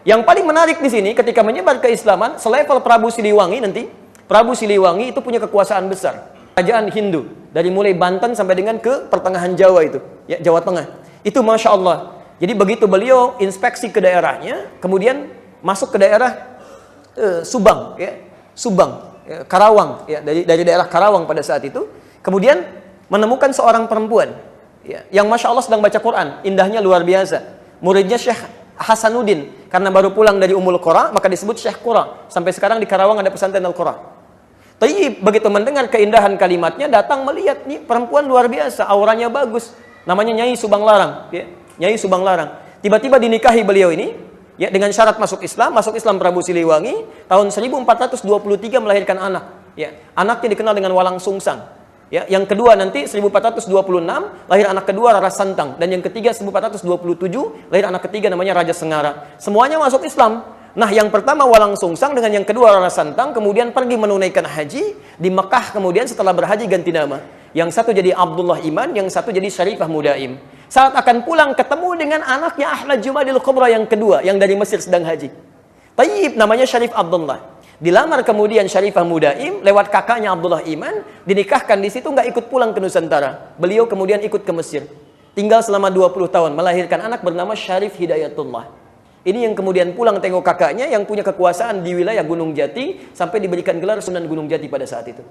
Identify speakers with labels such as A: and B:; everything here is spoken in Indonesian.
A: Yang paling menarik di sini ketika menyebar keislaman, selevel Prabu Siliwangi nanti, Prabu Siliwangi itu punya kekuasaan besar. Kerajaan Hindu dari mulai Banten sampai dengan ke pertengahan Jawa itu, ya, Jawa Tengah. Itu Masya Allah. Jadi begitu beliau inspeksi ke daerahnya, kemudian masuk ke daerah Subang, ya, Subang, ya, Karawang, ya, dari daerah Karawang pada saat itu, kemudian menemukan seorang perempuan, ya, yang Masya Allah sedang baca Quran, indahnya luar biasa. Muridnya Syekh Hasanuddin, karena baru pulang dari Ummul Qura, maka disebut Syekh Qura. Sampai sekarang di Karawang ada pesantren Al-Qura. Tapi begitu mendengar keindahan kalimatnya, datang melihat, nih perempuan luar biasa, auranya bagus. Namanya Nyai Subang Larang, ya, Nyai Subang Larang. Tiba-tiba dinikahi beliau ini, ya, dengan syarat masuk Islam Prabu Siliwangi, tahun 1423 melahirkan anak. Ya, anaknya dikenal dengan Walang Sungsang. Ya, yang kedua nanti 1426 lahir anak kedua Rara Santang, dan yang ketiga 1427 lahir anak ketiga namanya Raja Sengara. Semuanya masuk Islam. Nah, yang pertama Walang Sungsang dengan yang kedua Rara Santang kemudian pergi menunaikan haji di Mekah, kemudian setelah berhaji ganti nama. Yang satu jadi Abdullah Iman, yang satu jadi Syarifah Mudaim. Saat akan pulang ketemu dengan anaknya Ahmad Jumadil Kubra yang kedua yang dari Mesir sedang haji. Tayyib namanya Syarif Abdullah. Dilamar kemudian Syarifah Mudaim lewat kakaknya Abdullah Iman, dinikahkan di situ, nggak ikut pulang ke Nusantara. Beliau kemudian ikut ke Mesir. Tinggal selama 20 tahun, melahirkan anak bernama Syarif Hidayatullah. Ini yang kemudian pulang tengok kakaknya yang punya kekuasaan di wilayah Gunung Jati sampai diberikan gelar Sunan Gunung Jati pada saat itu.